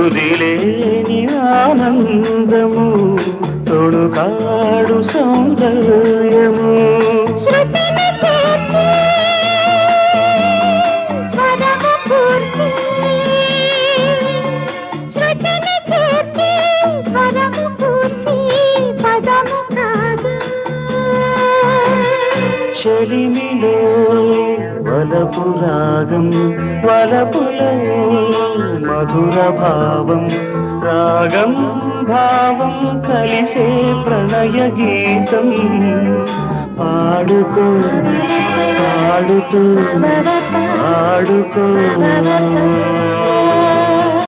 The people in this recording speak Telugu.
తుదిలేని ఆనందము తొడుకాడు సౌందర్యము శృతిని చేర్చి స్వరము పూర్తి శృతిని చేర్చి స్వరము పూర్తి పదము కాదు చెలిమిలో వలపు రాగం వలపులో మధుర భావం రాగం భావం కలిసే ప్రణయ గీతం పాడుకో పాడుతూ పాడుకో